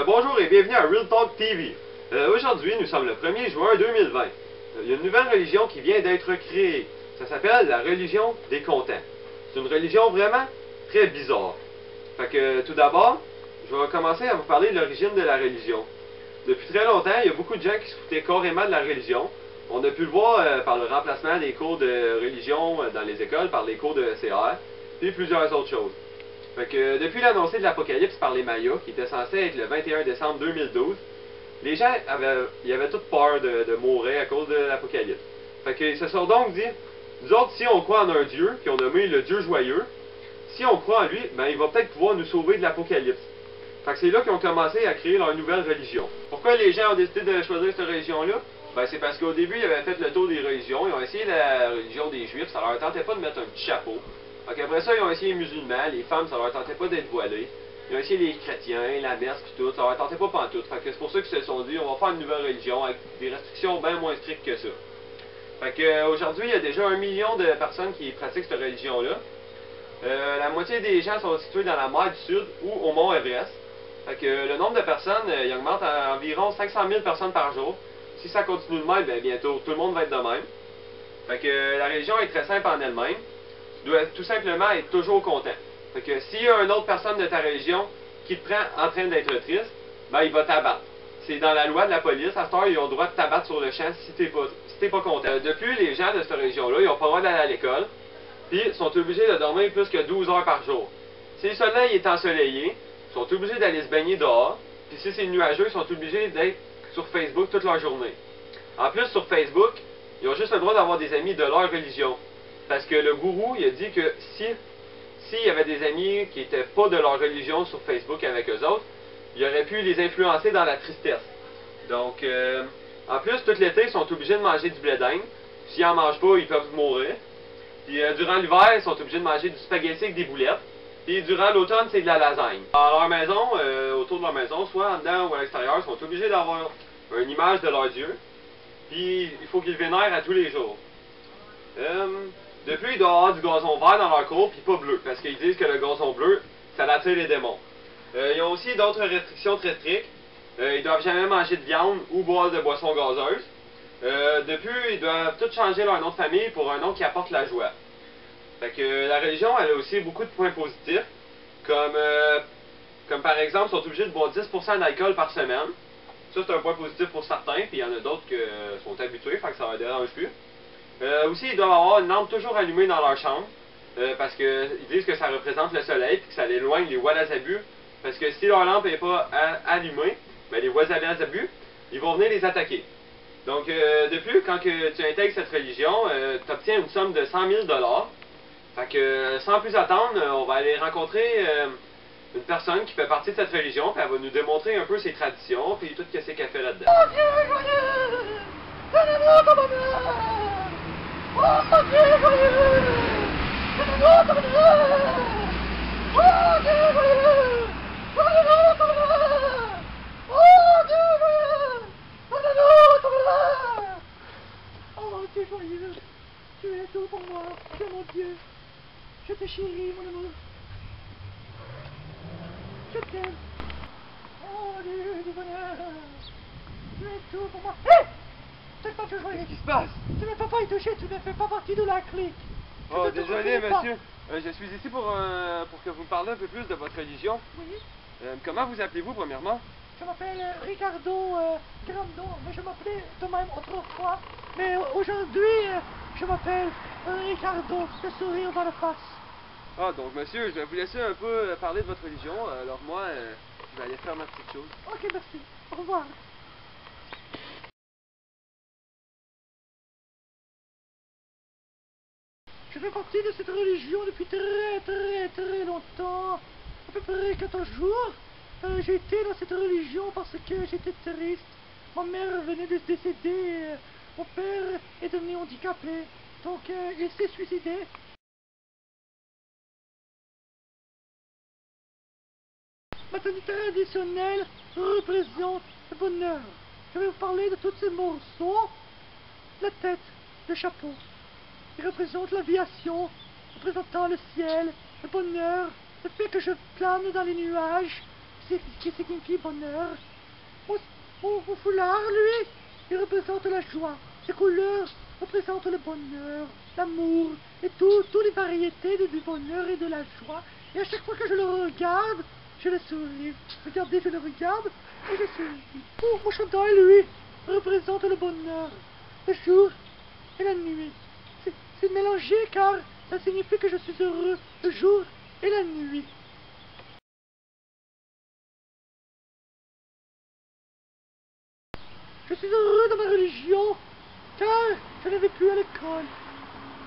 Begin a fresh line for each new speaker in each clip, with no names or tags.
Bonjour et bienvenue à Real Talk TV. Aujourd'hui, nous sommes le 1er juin 2020. Il y a une nouvelle religion qui vient d'être créée. Ça s'appelle la religion des contents. C'est une religion vraiment très bizarre. Tout d'abord, je vais commencer à vous parler de l'origine de la religion. Depuis très longtemps, il y a beaucoup de gens qui se foutaient carrément de la religion. On a pu le voir par le remplacement des cours de religion dans les écoles par les cours de CR, puis plusieurs autres choses. Depuis l'annoncé de l'Apocalypse par les Mayas, qui était censé être le 21 décembre 2012, les gens avaient toute peur de mourir à cause de l'Apocalypse. Ils se sont donc dit, nous autres, si on croit en un Dieu, qui on nommé le Dieu joyeux, si on croit en lui, ben il va peut-être pouvoir nous sauver de l'Apocalypse. C'est là qu'ils ont commencé à créer leur nouvelle religion. Pourquoi les gens ont décidé de choisir cette religion-là? Ben c'est parce qu'au début, ils avaient fait le tour des religions, ils ont essayé la religion des Juifs, ça leur tentait pas de mettre un petit chapeau. Après ça, ils ont essayé les musulmans, les femmes, ça leur tentait pas d'être voilées. Ils ont essayé les chrétiens, la messe, puis tout, ça leur tentait pas pantoute. C'est pour ça qu'ils se sont dit, on va faire une nouvelle religion avec des restrictions bien moins strictes que ça. Aujourd'hui, il y a déjà 1 million de personnes qui pratiquent cette religion-là. La moitié des gens sont situés dans la mer du Sud ou au mont Everest. Le nombre de personnes, il augmente à environ 500 000 personnes par jour. Si ça continue de même, bientôt, tout le monde va être de même. La religion est très simple en elle-même. Tu dois tout simplement être toujours content. S'il y a une autre personne de ta religion qui te prend en train d'être triste, il va t'abattre. C'est dans la loi de la police, à cette heure, ils ont le droit de t'abattre sur le champ si t'es pas content. Depuis, les gens de cette région-là, ils n'ont pas le droit d'aller à l'école, puis sont obligés de dormir plus que 12 heures par jour. Si le soleil est ensoleillé, ils sont obligés d'aller se baigner dehors, puis si c'est nuageux, ils sont obligés d'être sur Facebook toute leur journée. En plus, sur Facebook, ils ont juste le droit d'avoir des amis de leur religion. Parce que le gourou, il a dit que s'il y avait des amis qui n'étaient pas de leur religion sur Facebook avec eux autres, il aurait pu les influencer dans la tristesse. Donc, en plus, tout l'été, ils sont obligés de manger du blé d'Inde. S'ils n'en mangent pas, ils peuvent mourir. Puis, durant l'hiver, ils sont obligés de manger du spaghetti avec des boulettes. Puis, durant l'automne, c'est de la lasagne. Dans leur maison, autour de leur maison, soit en dedans ou à l'extérieur, ils sont obligés d'avoir une image de leur Dieu. Puis, il faut qu'ils vénèrent à tous les jours. Depuis, ils doivent avoir du gazon vert dans leur cour, puis pas bleu, parce qu'ils disent que le gazon bleu, ça attire les démons. Ils ont aussi d'autres restrictions très strictes. Ils doivent jamais manger de viande ou boire de boissons gazeuses. Depuis, ils doivent tous changer leur nom de famille pour un nom qui apporte la joie. La religion, elle a aussi beaucoup de points positifs, comme par exemple, ils sont obligés de boire 10% d'alcool par semaine. Ça, c'est un point positif pour certains, puis il y en a d'autres qui sont habitués, ça leur dérange plus. Aussi, ils doivent avoir une lampe toujours allumée dans leur chambre, parce qu'ils disent que ça représente le soleil, puis que ça éloigne les Oualazabus, parce que si leur lampe n'est pas allumée, les Oualazabus, ils vont venir les attaquer. Donc, depuis, quand tu intègres cette religion, tu obtiens une somme de 100 000 $. Sans plus attendre, on va aller rencontrer une personne qui fait partie de cette religion, puis elle va nous démontrer un peu ses traditions, puis tout ce qu'elle fait là-dedans. Oh Dieu joyeux! Oh Dieu joyeux! Oh Dieu joyeux! Oh Dieu joyeux! Tu es tout pour moi, Dieu mon Dieu! Je te chéris, mon amour! Je t'aime! Oh Dieu du bonheur! Tu es tout pour moi! Hé! Qu'est-ce qui se passe? Tu ne peux pas y toucher, tu ne fais pas partie de la clique.
Oh, désolé, monsieur. Je suis ici pour que vous me parliez un peu plus de votre religion.
Oui.
Comment vous appelez-vous, premièrement?
Je m'appelle Ricardo Grando, mais je m'appelais de même autrefois. Mais aujourd'hui, je m'appelle Ricardo, le sourire dans la face.
Ah, donc, monsieur, je vais vous laisser un peu parler de votre religion. Alors, moi, je vais aller faire ma petite chose.
Ok, merci. Au revoir. Je fais partie de cette religion depuis très longtemps, à peu près 14 jours. J'ai été dans cette religion parce que j'étais triste. Ma mère venait de se décéder, mon père est devenu handicapé, donc il s'est suicidé. Ma tenue traditionnelle représente le bonheur. Je vais vous parler de tous ces morceaux. La tête, le chapeau. Il représente l'aviation, représentant le ciel, le bonheur, le fait que je plane dans les nuages.
qui signifie bonheur. Mon foulard, lui, il représente la joie. Ses couleurs représentent le bonheur, l'amour et toutes les variétés du bonheur et de la joie. Et à chaque fois que je le regarde, je le souris. Regardez, je le regarde et je souris. Mon chandail, lui, représente le bonheur, le jour et la nuit. C'est mélangé car ça signifie que je suis heureux le jour et la nuit. Je suis heureux dans ma religion car je ne vais plus à l'école.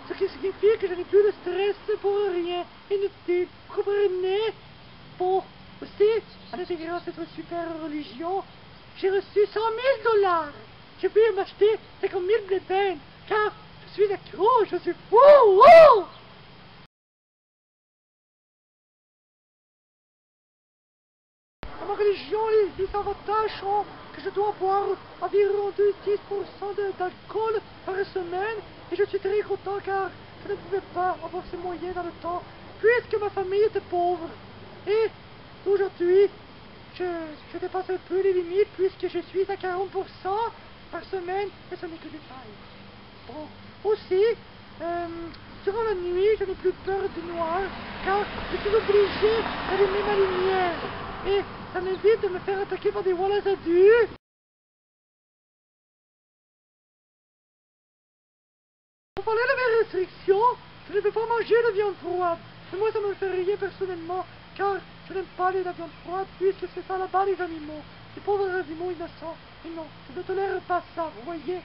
Ce qui signifie que je n'ai plus de stress pour rien, inutile. Vous comprenez? Bon, aussi, en intégrant cette super religion, j'ai reçu 100 000 $. J'ai pu m'acheter 50 000 blédins car je suis accro, je suis fou! Oh! Dans ma religion, les avantages sont que je dois boire environ 2-10% d'alcool par semaine et je suis très content car je ne pouvais pas avoir ces moyens dans le temps puisque ma famille était pauvre. Et aujourd'hui, je dépasse un peu les limites puisque je suis à 40% par semaine et ce n'est que des détail. Bon, aussi, durant la nuit, je n'ai plus peur du noir car je suis obligé d'allumer ma lumière. Et ça m'évite de me faire attaquer par des wallahs adultes. Pour parler de mes restrictions, je ne peux pas manger de viande froide. Mais moi, ça me fait rien personnellement, car je n'aime pas la viande froide, puisque c'est ça là-bas les animaux. Les pauvres animaux innocents. Et non, je ne tolère pas ça, vous voyez.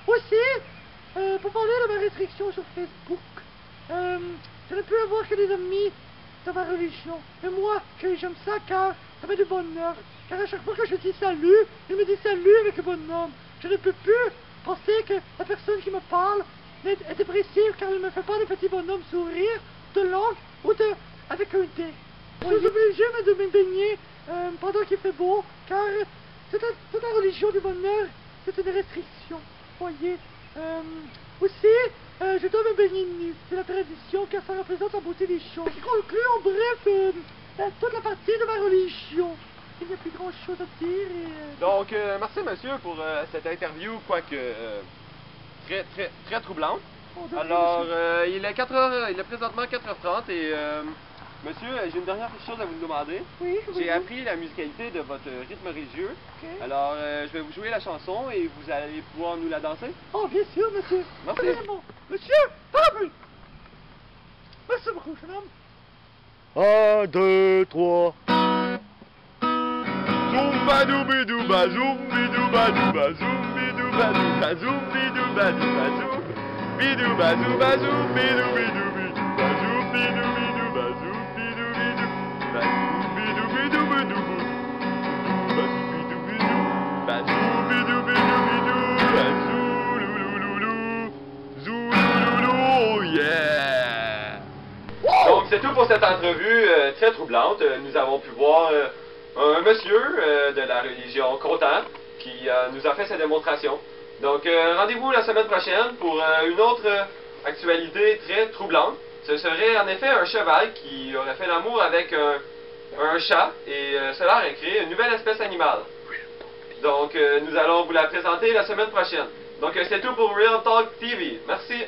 Aussi, pour parler de mes restrictions sur Facebook, je ne peux avoir que des amis de ma religion. Et moi, j'aime ça car ça met du bonheur. Car à chaque fois que je dis salut, il me dit salut avec le bonhomme. Je ne peux plus penser que la personne qui me parle est dépressive car il ne me fait pas de petits bonhommes sourire, de langue ou avec un dé. Je suis obligé de me baigner pendant qu'il fait beau car toute la religion du bonheur, c'est une restriction. Voyez. Aussi, je dois me baigner nu. C'est la tradition car ça représente la beauté des choses. Je conclue en bref toute la partie de ma religion. Il n'y a plus grand chose à dire et...
Donc, merci monsieur pour cette interview, quoique très troublante. Alors, il est présentement 4h30 et monsieur, j'ai une dernière chose à vous demander.
Oui,
j'ai appris la musicalité de votre rythme religieux.
Okay.
Alors, je vais vous jouer la chanson et vous allez pouvoir nous la danser.
Oh, bien sûr, monsieur.
Merci.
Vraiment. Monsieur, table. Merci beaucoup, jeune homme.
1, 2, 3.
Zumba doubi douba zumbi douba douba zumbi douba douba zumbi douba douba zumbi douba douba zumbi doubi doubi douba zumbi doubi douba zumbi doubi douba zumbi doubi doubi douba zumbi doubi douba zumbi doubi doubi douba zoulouloulou zoulouloulou, oh yeah.
Donc, c'est tout pour cette entrevue très troublante. Nous avons pu voir un monsieur de la religion Khotan qui nous a fait sa démonstration. Donc, rendez-vous la semaine prochaine pour une autre actualité très troublante. Ce serait en effet un cheval qui aurait fait l'amour avec un chat et cela aurait créé une nouvelle espèce animale. Donc, nous allons vous la présenter la semaine prochaine. Donc, c'est tout pour Real Talk TV. Merci.